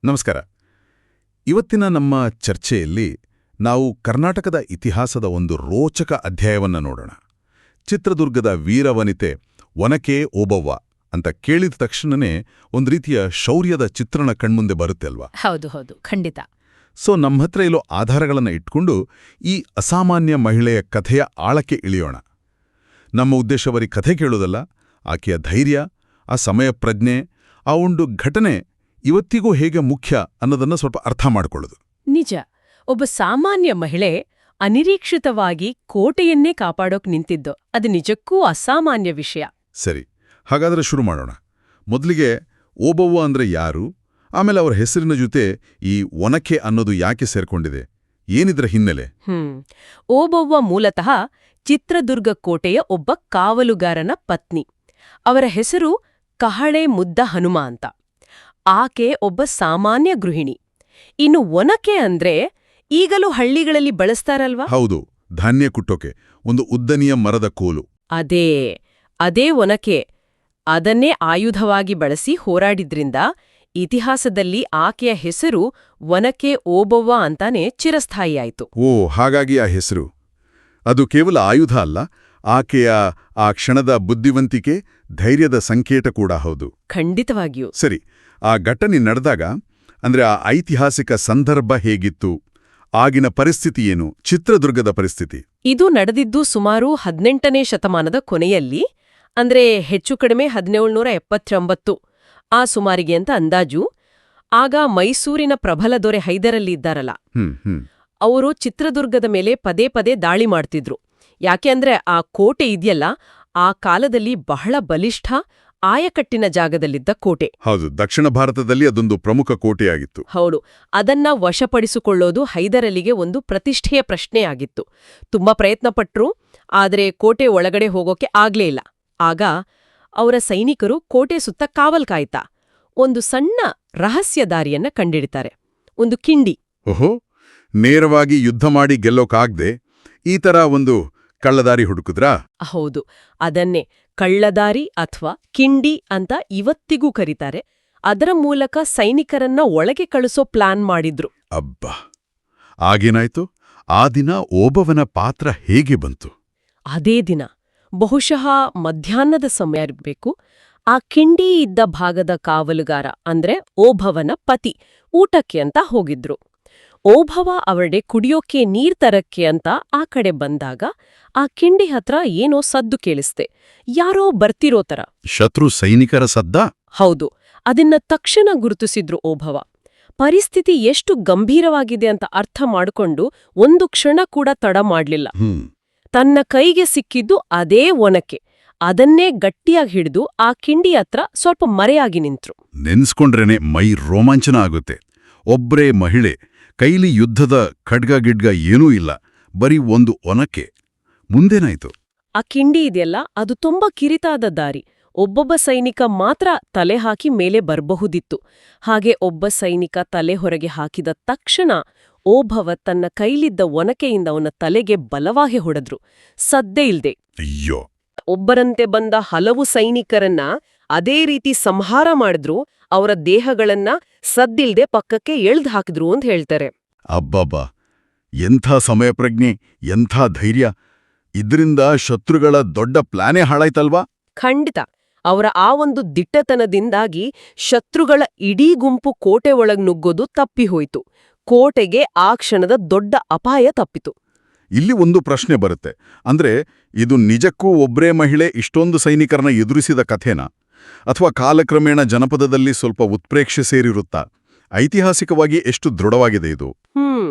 ನಮಸ್ಕಾರ. ಇವತ್ತಿನ ನಮ್ಮ ಚರ್ಚೆಯಲ್ಲಿ ನಾವು ಕರ್ನಾಟಕದ ಇತಿಹಾಸದ ಒಂದು ರೋಚಕ ಅಧ್ಯಾಯವನ್ನು ನೋಡೋಣ. ಚಿತ್ರದುರ್ಗದ ವೀರವನಿತೆ ಒನಕೆ ಓಬವ್ವ ಅಂತ ಕೇಳಿದ ತಕ್ಷಣನೇ ಒಂದು ರೀತಿಯ ಶೌರ್ಯದ ಚಿತ್ರಣ ಕಣ್ಮುಂದೆ ಬರುತ್ತೆ ಅಲ್ವಾ? ಹೌದು ಹೌದು, ಖಂಡಿತ. ನಮ್ಮ ಹತ್ರ ಇರೋ ಆಧಾರಗಳನ್ನು ಇಟ್ಕೊಂಡು ಈ ಅಸಾಮಾನ್ಯ ಮಹಿಳೆಯ ಕಥೆಯ ಆಳಕ್ಕೆ ಇಳಿಯೋಣ. ನಮ್ಮ ಉದ್ದೇಶ ಬರೀ ಕಥೆ ಕೇಳೋದಲ್ಲ, ಆಕೆಯ ಧೈರ್ಯ, ಆ ಸಮಯ ಪ್ರಜ್ಞೆ, ಆ ಒಂದು ಘಟನೆ ಇವತ್ತಿಗೂ ಹೇಗೆ ಮುಖ್ಯ ಅನ್ನೋದನ್ನು ಸ್ವಲ್ಪ ಅರ್ಥ ಮಾಡಿಕೊಳ್ಳೋದು. ನಿಜ, ಒಬ್ಬ ಸಾಮಾನ್ಯ ಮಹಿಳೆ ಅನಿರೀಕ್ಷಿತವಾಗಿ ಕೋಟೆಯನ್ನೇ ಕಾಪಾಡೋಕ್ ನಿಂತಿದ್ದು ಅದು ನಿಜಕ್ಕೂ ಅಸಾಮಾನ್ಯ ವಿಷಯ. ಸರಿ, ಹಾಗಾದ್ರೆ ಶುರು ಮಾಡೋಣ. ಮೊದಲಿಗೆ ಓಬವ್ವ ಅಂದ್ರೆ ಯಾರು, ಆಮೇಲೆ ಅವರ ಹೆಸರಿನ ಜೊತೆ ಈ ಒನಕೆ ಅನ್ನೋದು ಯಾಕೆ ಸೇರ್ಕೊಂಡಿದೆ, ಏನಿದ್ರ ಹಿನ್ನೆಲೆ? ಓಬವ್ವ ಮೂಲತಃ ಚಿತ್ರದುರ್ಗ ಕೋಟೆಯ ಒಬ್ಬ ಕಾವಲುಗಾರನ ಪತ್ನಿ. ಅವರ ಹೆಸರು ಕಹಳೆ ಮುದ್ದ ಹನುಮ ಅಂತ. ಆಕೆ ಒಬ್ಬ ಸಾಮಾನ್ಯ ಗೃಹಿಣಿ. ಇನ್ನು ಒನಕೆ ಅಂದ್ರೆ ಈಗಲೂ ಹಳ್ಳಿಗಳಲ್ಲಿ ಬಳಸ್ತಾರಲ್ವಾ? ಹೌದು, ಧಾನ್ಯ ಕುಟ್ಟೋಕೆ ಒಂದು ಉದ್ದನೆಯ ಮರದ ಕೋಲು. ಅದೇ ಒನಕೆ. ಅದನ್ನೇ ಆಯುಧವಾಗಿ ಬಳಸಿ ಹೋರಾಡಿದ್ರಿಂದ ಇತಿಹಾಸದಲ್ಲಿ ಆಕೆಯ ಹೆಸರು ಒನಕೆ ಓಬವ್ವ ಅಂತಾನೆ ಚಿರಸ್ಥಾಯಿಯಾಯಿತು. ಹಾಗಾಗಿ ಆ ಹೆಸರು. ಅದು ಕೇವಲ ಆಯುಧ ಅಲ್ಲ, ಆಕೆಯ ಆ ಕ್ಷಣದ ಬುದ್ಧಿವಂತಿಕೆ, ಧೈರ್ಯದ ಸಂಕೇತ ಕೂಡ ಹೌದು. ಖಂಡಿತವಾಗಿಯೂ. ಸರಿ, ಆ ಘಟನೆ ನಡೆದಾಗ ಅಂದ್ರೆ ಆ ಐತಿಹಾಸಿಕ ಸಂದರ್ಭ ಹೇಗಿತ್ತು, ಆಗಿನ ಪರಿಸ್ಥಿತಿ ಏನು, ಚಿತ್ರದುರ್ಗದ ಪರಿಸ್ಥಿತಿ? ಇದು ನಡೆದಿದ್ದು ಸುಮಾರು 18ನೇ ಶತಮಾನದ ಕೊನೆಯಲ್ಲಿ, ಅಂದ್ರೆ ಹೆಚ್ಚು ಕಡಿಮೆ 1779 ಆ ಸುಮಾರಿಗೆ ಅಂತ ಅಂದಾಜು. ಆಗ ಮೈಸೂರಿನ ಪ್ರಬಲ ದೊರೆ ಹೈದರಲ್ಲಿ ಇದ್ದಾರಲ್ಲ, ಅವರು ಚಿತ್ರದುರ್ಗದ ಮೇಲೆ ಪದೇ ಪದೇ ದಾಳಿ ಮಾಡ್ತಿದ್ರು. ಯಾಕೆ ಅಂದ್ರೆ ಆ ಕೋಟೆ ಇದೆಯಲ್ಲ, ಆ ಕಾಲದಲ್ಲಿ ಬಹಳ ಬಲಿಷ್ಠ, ಆಯಕಟ್ಟಿನ ಜಾಗದಲ್ಲಿದ್ದ ಕೋಟೆ. ಹೌದು, ದಕ್ಷಿಣ ಭಾರತದಲ್ಲಿ ಅದೊಂದು ಪ್ರಮುಖ ಕೋಟೆಯಾಗಿತ್ತು. ಹೌದು, ಅದನ್ನ ವಶಪಡಿಸಿಕೊಳ್ಳೋದು ಹೈದರಲಿಗೆ ಒಂದು ಪ್ರತಿಷ್ಠೆಯ ಪ್ರಶ್ನೆಯಾಗಿತ್ತು. ತುಂಬಾ ಪ್ರಯತ್ನಪಟ್ರು, ಆದರೆ ಕೋಟೆ ಒಳಗಡೆ ಹೋಗೋಕೆ ಆಗ್ಲೇ ಇಲ್ಲ. ಆಗ ಅವರ ಸೈನಿಕರು ಕೋಟೆ ಸುತ್ತ ಕಾವಲ್ ಕಾಯ್ತಾ ಒಂದು ಸಣ್ಣ ರಹಸ್ಯ ದಾರಿಯನ್ನ ಕಂಡಿಡ್ತಾರೆ. ಒಂದು ಕಿಂಡಿ. ಓಹೋ, ನೇರವಾಗಿ ಯುದ್ಧ ಮಾಡಿ ಗೆಲ್ಲೋಕಾಗ್ದೆ ಈ ತರ ಒಂದು ಕಳ್ಳದಾರಿ ಹುಡುಕುದ್ರಾ? ಹೌದು, ಅದನ್ನೇ ಕಳ್ಳದಾರಿ ಅಥವಾ ಕಿಂಡಿ ಅಂತ ಇವತ್ತಿಗೂ ಕರೀತಾರೆ. ಅದರ ಮೂಲಕ ಸೈನಿಕರನ್ನ ಒಳಗೆ ಕಳಿಸೋ ಪ್ಲಾನ್ ಮಾಡಿದ್ರು. ಅಬ್ಬಾ, ಆಗೇನಾಯ್ತು? ಆ ದಿನ ಓಬವ್ವನ ಪಾತ್ರ ಹೇಗೆ ಬಂತು? ಅದೇ ದಿನ ಬಹುಶಃ ಮಧ್ಯಾಹ್ನದ ಸಮಯ ಇರಬೇಕು. ಆ ಕಿಂಡಿ ಇದ್ದ ಭಾಗದ ಕಾವಲುಗಾರ ಅಂದ್ರೆ ಓಬವ್ವನ ಪತಿ ಊಟಕ್ಕೆ ಅಂತ ಹೋಗಿದ್ರು. ಓಬವ್ವ ಅವರಡೆ ಕುಡಿಯೋಕೆ ನೀರ್ ತರಕ್ಕೆ ಅಂತ ಆ ಕಡೆ ಬಂದಾಗ ಆ ಕಿಂಡಿ ಹತ್ರ ಏನೋ ಸದ್ದು ಕೇಳಿಸ್ತೆ. ಯಾರೋ ಬರ್ತಿರೋ ತರ. ಶತ್ರು ಸೈನಿಕರ ಸದ್ದ? ಹೌದು, ಅದನ್ನ ತಕ್ಷಣ ಗುರುತಿಸಿದ್ರು ಓಬವ್ವ. ಪರಿಸ್ಥಿತಿ ಎಷ್ಟು ಗಂಭೀರವಾಗಿದೆ ಅಂತ ಅರ್ಥ ಮಾಡಿಕೊಂಡು ಒಂದು ಕ್ಷಣ ಕೂಡ ತಡ ಮಾಡ್ಲಿಲ್ಲ. ತನ್ನ ಕೈಗೆ ಸಿಕ್ಕಿದ್ದು ಅದೇ ಒನಕೆ. ಅದನ್ನೇ ಗಟ್ಟಿಯಾಗಿ ಹಿಡಿದು ಆ ಕಿಂಡಿ ಹತ್ರ ಸ್ವಲ್ಪ ಮರೆಯಾಗಿ ನಿಂತ್ರು. ನೆನ್ಸ್ಕೊಂಡ್ರೇನೆ ಮೈ ರೋಮಾಂಚನ ಆಗುತ್ತೆ. ಒಬ್ರೇ ಮಹಿಳೆ, ಕೈಲಿ ಯುದ್ಧದ ಖಡ್ಗ ಗಿಡ್ಗ ಏನೂ ಇಲ್ಲ, ಬರೀ ಒಂದು ಒನಕೆ. ಮುಂದೇನಾಯ್ತು? ಆ ಕಿಂಡಿ ಇದೆಯಲ್ಲ, ಅದು ತುಂಬಾ ಕಿರಿತಾದ ದಾರಿ. ಒಬ್ಬೊಬ್ಬ ಸೈನಿಕ ಮಾತ್ರ ತಲೆ ಹಾಕಿ ಮೇಲೆ ಬರಬಹುದಿತ್ತು. ಹಾಗೆ ಒಬ್ಬ ಸೈನಿಕ ತಲೆ ಹೊರಗೆ ಹಾಕಿದ ತಕ್ಷಣ ಓಬವ್ವ ತನ್ನ ಕೈಲಿದ್ದ ಒನಕೆಯಿಂದ ಅವನ ತಲೆಗೆ ಬಲವಾಗಿ ಹೊಡೆದ್ರು, ಸದ್ದೇ ಇಲ್ದೆ. ಅಯ್ಯೋ! ಒಬ್ಬರಂತೆ ಬಂದ ಹಲವು ಸೈನಿಕರನ್ನ ಅದೇ ರೀತಿ ಸಂಹಾರ ಮಾಡಿದ್ರು. ಅವರ ದೇಹಗಳನ್ನ ಸದ್ದಿಲ್ದೆ ಪಕ್ಕಕ್ಕೆ ಎಳ್ದು ಹಾಕಿದ್ರು ಅಂತ ಹೇಳ್ತಾರೆ. ಅಬ್ಬಬ್ಬಾ, ಎಂಥ ಸಮಯ ಪ್ರಜ್ಞೆ, ಎಂಥ ಧೈರ್ಯ! ಇದ್ರಿಂದ ಶತ್ರುಗಳ ದೊಡ್ಡ ಪ್ಲಾನೇ ಹಾಳಾಯ್ತಲ್ವಾ? ಖಂಡಿತ. ಅವರ ಆ ಒಂದು ದಿಟ್ಟತನದಿಂದಾಗಿ ಶತ್ರುಗಳ ಇಡೀ ಗುಂಪು ಕೋಟೆ ಒಳಗ್ ನುಗ್ಗೋದು ತಪ್ಪಿಹೋಯ್ತು. ಕೋಟೆಗೆ ಆ ಕ್ಷಣದ ದೊಡ್ಡ ಅಪಾಯ ತಪ್ಪಿತು. ಇಲ್ಲಿ ಒಂದು ಪ್ರಶ್ನೆ ಬರುತ್ತೆ. ಅಂದ್ರೆ ಇದು ನಿಜಕ್ಕೂ ಒಬ್ರೇ ಮಹಿಳೆ ಇಷ್ಟೊಂದು ಸೈನಿಕರನ್ನ ಎದುರಿಸಿದ ಕಥೆನಾ, ಅಥವಾ ಕಾಲಕ್ರಮೇಣ ಜನಪದದಲ್ಲಿ ಸ್ವಲ್ಪ ಉತ್ಪ್ರೇಕ್ಷೆ ಸೇರಿರುತ್ತಾ? ಐತಿಹಾಸಿಕವಾಗಿ ಎಷ್ಟು ದೃಢವಾಗಿದೆ ಇದು?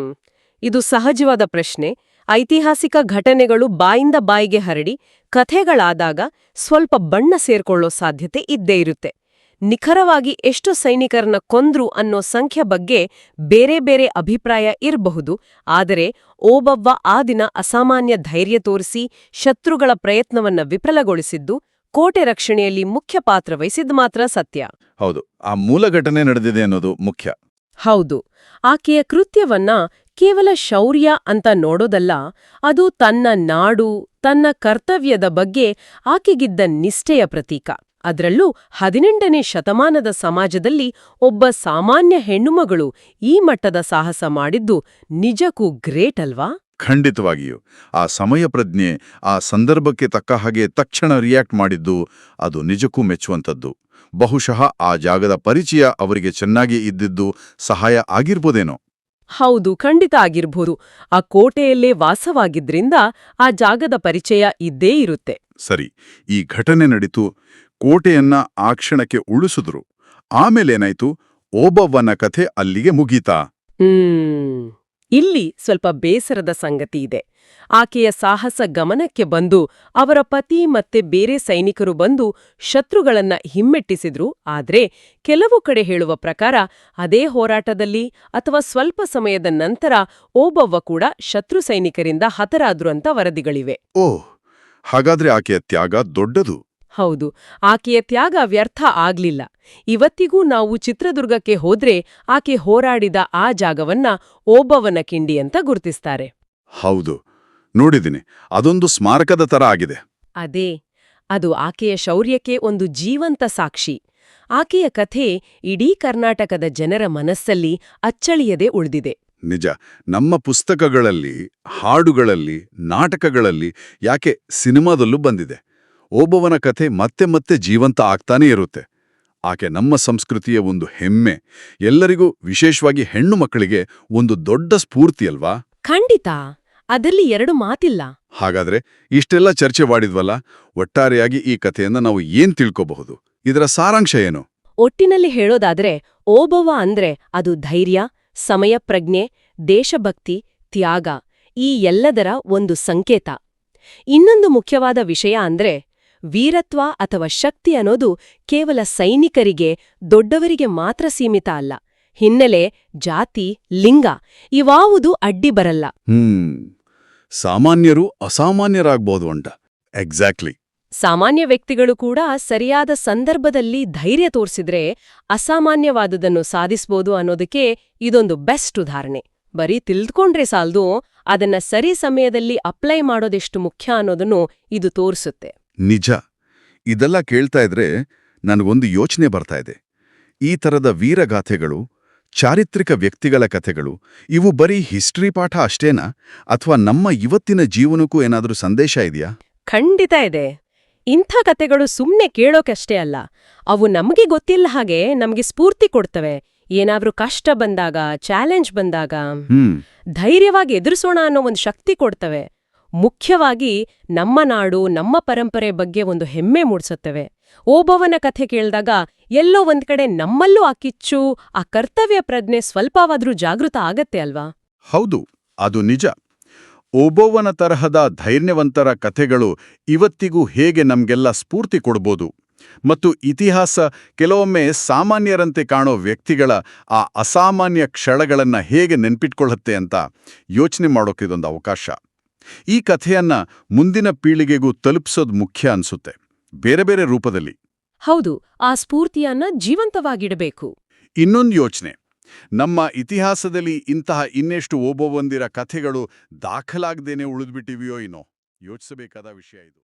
ಇದು ಸಹಜವಾದ ಪ್ರಶ್ನೆ. ಐತಿಹಾಸಿಕ ಘಟನೆಗಳು ಬಾಯಿಂದ ಬಾಯಿಗೆ ಹರಡಿ ಕಥೆಗಳಾದಾಗ ಸ್ವಲ್ಪ ಬಣ್ಣ ಸೇರ್ಕೊಳ್ಳೋ ಸಾಧ್ಯತೆ ಇದ್ದೇ ಇರುತ್ತೆ. ನಿಖರವಾಗಿ ಎಷ್ಟು ಸೈನಿಕರನ್ನ ಕೊಂದ್ರು ಅನ್ನೋ ಸಂಖ್ಯೆ ಬಗ್ಗೆ ಬೇರೆ ಬೇರೆ ಅಭಿಪ್ರಾಯ ಇರಬಹುದು. ಆದರೆ ಓಬವ್ವ ಆ ದಿನ ಅಸಾಮಾನ್ಯ ಧೈರ್ಯ ತೋರಿಸಿ ಶತ್ರುಗಳ ಪ್ರಯತ್ನವನ್ನ ವಿಫಲಗೊಳಿಸಿದ್ದು, ಕೋಟೆ ರಕ್ಷಣೆಯಲ್ಲಿ ಮುಖ್ಯ ಪಾತ್ರ ವಹಿಸಿದ್ದು ಮಾತ್ರ ಸತ್ಯ. ಹೌದು, ಆ ಮೂಲ ಘಟನೆ ನಡೆದಿದೆ ಅನ್ನೋದು ಮುಖ್ಯ. ಹೌದು, ಆಕೆಯ ಕೃತ್ಯವನ್ನ ಕೇವಲ ಶೌರ್ಯ ಅಂತ ನೋಡೋದಲ್ಲ, ಅದು ತನ್ನ ನಾಡು, ತನ್ನ ಕರ್ತವ್ಯದ ಬಗ್ಗೆ ಆಕೆಗಿದ್ದ ನಿಷ್ಠೆಯ ಪ್ರತೀಕ. ಅದರಲ್ಲೂ 18ನೇ ಶತಮಾನದ ಸಮಾಜದಲ್ಲಿ ಒಬ್ಬ ಸಾಮಾನ್ಯ ಹೆಣ್ಣುಮಗಳು ಈ ಮಟ್ಟದ ಸಾಹಸ ಮಾಡಿದ್ದು ನಿಜಕ್ಕೂ ಗ್ರೇಟ್ ಅಲ್ವಾ? ಖಂಡಿತವಾಗಿಯೂ. ಆ ಸಮಯ ಪ್ರಜ್ಞೆ, ಆ ಸಂದರ್ಭಕ್ಕೆ ತಕ್ಕ ಹಾಗೆ ತಕ್ಷಣ ರಿಯಾಕ್ಟ್ ಮಾಡಿದ್ದು, ಅದು ನಿಜಕ್ಕೂ ಮೆಚ್ಚುವಂಥದ್ದು. ಬಹುಶಃ ಆ ಜಾಗದ ಪರಿಚಯ ಅವರಿಗೆ ಚೆನ್ನಾಗಿ ಇದ್ದಿದ್ದು ಸಹಾಯ ಆಗಿರ್ಬೋದೇನೋ. ಹೌದು, ಖಂಡಿತ ಆಗಿರ್ಬೋದು. ಆ ಕೋಟೆಯಲ್ಲೇ ವಾಸವಾಗಿದ್ರಿಂದ ಆ ಜಾಗದ ಪರಿಚಯ ಇದ್ದೇ ಇರುತ್ತೆ. ಸರಿ, ಈ ಘಟನೆ ನಡೀತು, ಕೋಟೆಯನ್ನ ಆ ಕ್ಷಣಕ್ಕೆ ಉಳಿಸಿದ್ರು. ಆಮೇಲೇನಾಯ್ತು? ಓಬವ್ವನ ಕಥೆ ಅಲ್ಲಿಗೆ ಮುಗೀತಾ? ಇಲ್ಲಿ ಸ್ವಲ್ಪ ಬೇಸರದ ಸಂಗತಿ ಇದೆ. ಆಕೆಯ ಸಾಹಸ ಗಮನಕ್ಕೆ ಬಂದು ಅವರ ಪತಿ ಮತ್ತೆ ಬೇರೆ ಸೈನಿಕರು ಬಂದು ಶತ್ರುಗಳನ್ನ ಹಿಮ್ಮೆಟ್ಟಿಸಿದ್ರು. ಆದ್ರೆ ಕೆಲವು ಕಡೆ ಹೇಳುವ ಪ್ರಕಾರ ಅದೇ ಹೋರಾಟದಲ್ಲಿ ಅಥವಾ ಸ್ವಲ್ಪ ಸಮಯದ ನಂತರ ಓಬವ್ವ ಕೂಡ ಶತ್ರು ಸೈನಿಕರಿಂದ ಹತರಾದ್ರು ಅಂತ ವರದಿಗಳಿವೆ. ಓಹ್, ಹಾಗಾದ್ರೆ ಆಕೆಯ ತ್ಯಾಗ ದೊಡ್ಡದು. ಹೌದು, ಆಕೆಯ ತ್ಯಾಗ ವ್ಯರ್ಥ ಆಗ್ಲಿಲ್ಲ. ಇವತ್ತಿಗೂ ನಾವು ಚಿತ್ರದುರ್ಗಕ್ಕೆ ಹೋದ್ರೆ ಆಕೆ ಹೋರಾಡಿದ ಆ ಜಾಗವನ್ನ ಓಬವ್ವನ ಕಿಂಡಿ ಅಂತ ಗುರುತಿಸ್ತಾರೆ. ಹೌದು, ನೋಡಿದ್ದೀನಿ. ಅದೊಂದು ಸ್ಮಾರಕದ ತರ ಆಗಿದೆ. ಅದೇ, ಅದು ಆಕೆಯ ಶೌರ್ಯಕ್ಕೆ ಒಂದು ಜೀವಂತ ಸಾಕ್ಷಿ. ಆಕೆಯ ಕಥೆ ಇಡೀ ಕರ್ನಾಟಕದ ಜನರ ಮನಸ್ಸಲ್ಲಿ ಅಚ್ಚಳಿಯದೆ ಉಳಿದಿದೆ. ನಿಜ. ನಮ್ಮ ಪುಸ್ತಕಗಳಲ್ಲಿ, ಹಾಡುಗಳಲ್ಲಿ, ನಾಟಕಗಳಲ್ಲಿ, ಯಾಕೆ ಸಿನಿಮಾದಲ್ಲೂ ಬಂದಿದೆ. ಓಬವ್ವನ ಕಥೆ ಮತ್ತೆ ಮತ್ತೆ ಜೀವಂತ ಆಗ್ತಾನೇ ಇರುತ್ತೆ. ಆಕೆ ನಮ್ಮ ಸಂಸ್ಕೃತಿಯ ಒಂದು ಹೆಮ್ಮೆ. ಎಲ್ಲರಿಗೂ, ವಿಶೇಷವಾಗಿ ಹೆಣ್ಣು ಮಕ್ಕಳಿಗೆ ಒಂದು ದೊಡ್ಡ ಸ್ಫೂರ್ತಿಯಲ್ವಾ? ಖಂಡಿತ, ಅದರಲ್ಲಿ ಎರಡು ಮಾತಿಲ್ಲ. ಹಾಗಾದ್ರೆ ಇಷ್ಟೆಲ್ಲ ಚರ್ಚೆ ಮಾಡಿದ್ವಲ್ಲ, ಒಟ್ಟಾರೆಯಾಗಿ ಈ ಕಥೆಯನ್ನ ನಾವು ಏನ್ ತಿಳ್ಕೋಬಹುದು? ಇದರ ಸಾರಾಂಶ ಏನು? ಒಟ್ಟಿನಲ್ಲಿ ಹೇಳೋದಾದ್ರೆ ಓಬವ್ವ ಅಂದ್ರೆ ಅದು ಧೈರ್ಯ, ಸಮಯ ಪ್ರಜ್ಞೆ, ದೇಶಭಕ್ತಿ, ತ್ಯಾಗ, ಈ ಎಲ್ಲದರ ಒಂದು ಸಂಕೇತ. ಇನ್ನೊಂದು ಮುಖ್ಯವಾದ ವಿಷಯ ಅಂದ್ರೆ ವೀರತ್ವ ಅಥವಾ ಶಕ್ತಿ ಅನ್ನೋದು ಕೇವಲ ಸೈನಿಕರಿಗೆ, ದೊಡ್ಡವರಿಗೆ ಮಾತ್ರ ಸೀಮಿತ ಅಲ್ಲ. ಹಿನ್ನೆಲೆ, ಜಾತಿ, ಲಿಂಗ ಇವಾವುದೂ ಅಡ್ಡಿ ಬರಲ್ಲ. ಸಾಮಾನ್ಯರು ಅಸಾಮಾನ್ಯರಾಗ್ಬೋದು ಅಂಟ. ಎಕ್ಸಾಕ್ಟ್ಲಿ. ಸಾಮಾನ್ಯ ವ್ಯಕ್ತಿಗಳು ಕೂಡ ಸರಿಯಾದ ಸಂದರ್ಭದಲ್ಲಿ ಧೈರ್ಯ ತೋರಿಸಿದ್ರೆ ಅಸಾಮಾನ್ಯವಾದುದನ್ನು ಸಾಧಿಸ್ಬೋದು ಅನ್ನೋದಕ್ಕೆ ಇದೊಂದು ಬೆಸ್ಟ್ ಉದಾಹರಣೆ. ಬರೀ ತಿಳ್ಕೊಂಡ್ರೆ ಸಾಲ್ದು, ಅದನ್ನ ಸರಿ ಸಮಯದಲ್ಲಿ ಅಪ್ಲೈ ಮಾಡೋದೆಷ್ಟು ಮುಖ್ಯ ಅನ್ನೋದನ್ನು ಇದು ತೋರಿಸುತ್ತೆ. ನಿಜ. ಇದೆಲ್ಲ ಕೇಳ್ತಾ ಇದ್ರೆ ನನಗೊಂದು ಯೋಚನೆ ಬರ್ತಾ ಇದೆ. ಈ ಥರದ ವೀರಗಾಥೆಗಳು, ಚಾರಿತ್ರಿಕ ವ್ಯಕ್ತಿಗಳ ಕಥೆಗಳು, ಇವು ಬರೀ ಹಿಸ್ಟ್ರಿ ಪಾಠ ಅಷ್ಟೇನಾ? ಅಥವಾ ನಮ್ಮ ಇವತ್ತಿನ ಜೀವನಕ್ಕೂ ಏನಾದರೂ ಸಂದೇಶ ಇದೆಯಾ? ಖಂಡಿತ ಇದೆ. ಇಂಥ ಕತೆಗಳು ಸುಮ್ನೆ ಕೇಳೋಕಷ್ಟೇ ಅಲ್ಲ, ಅವು ನಮಗೆ ಗೊತ್ತಿಲ್ಲ ಹಾಗೆ ನಮಗೆ ಸ್ಫೂರ್ತಿ ಕೊಡ್ತವೆ. ಏನಾದ್ರೂ ಕಷ್ಟ ಬಂದಾಗ, ಚಾಲೆಂಜ್ ಬಂದಾಗ ಧೈರ್ಯವಾಗಿ ಎದುರಿಸೋಣ ಅನ್ನೋ ಒಂದು ಶಕ್ತಿ ಕೊಡ್ತವೆ. ಮುಖ್ಯವಾಗಿ ನಮ್ಮ ನಾಡು, ನಮ್ಮ ಪರಂಪರೆ ಬಗ್ಗೆ ಒಂದು ಹೆಮ್ಮೆ ಮೂಡಿಸುತ್ತವೆ. ಓಬವ್ವನ ಕಥೆ ಕೇಳಿದಾಗ ಎಲ್ಲೋ ಒಂದ್ ಕಡೆ ನಮ್ಮಲ್ಲೂ ಆ ಕಿಚ್ಚು, ಆ ಕರ್ತವ್ಯ ಪ್ರಜ್ಞೆ ಸ್ವಲ್ಪವಾದ್ರೂ ಜಾಗೃತ ಆಗತ್ತೆ ಅಲ್ವಾ? ಹೌದು, ಅದು ನಿಜ. ಓಬವ್ವನ ತರಹದ ಧೈರ್ಯವಂತರ ಕಥೆಗಳು ಇವತ್ತಿಗೂ ಹೇಗೆ ನಮ್ಗೆಲ್ಲ ಸ್ಫೂರ್ತಿ ಕೊಡ್ಬೋದು, ಮತ್ತು ಇತಿಹಾಸ ಕೆಲವೊಮ್ಮೆ ಸಾಮಾನ್ಯರಂತೆ ಕಾಣೋ ವ್ಯಕ್ತಿಗಳ ಆ ಅಸಾಮಾನ್ಯ ಕ್ಷಣಗಳನ್ನ ಹೇಗೆ ನೆನ್ಪಿಟ್ಕೊಳ್ಳುತ್ತೆ ಅಂತ ಯೋಚನೆ ಮಾಡೋಕ್ಕಿದೊಂದು ಅವಕಾಶ. ಈ ಕಥೆಯನ್ನ ಮುಂದಿನ ಪೀಳಿಗೆಗೂ ತಲುಪಿಸೋದು ಮುಖ್ಯ ಅನ್ಸುತ್ತೆ, ಬೇರೆ ಬೇರೆ ರೂಪದಲ್ಲಿ. ಹೌದು, ಆ ಸ್ಫೂರ್ತಿಯನ್ನ ಜೀವಂತವಾಗಿಡಬೇಕು. ಇನ್ನೊಂದು ಯೋಚನೆ, ನಮ್ಮ ಇತಿಹಾಸದಲ್ಲಿ ಇಂತಹ ಇನ್ನೆಷ್ಟು ಓಬವ್ವಂದಿರ ಕಥೆಗಳು ದಾಖಲಾಗದೇನೆ ಉಳಿದ್ಬಿಟ್ಟಿವೆಯೋ ಏನೋ ಯೋಚಿಸಬೇಕಾದ ವಿಷಯ ಇದು.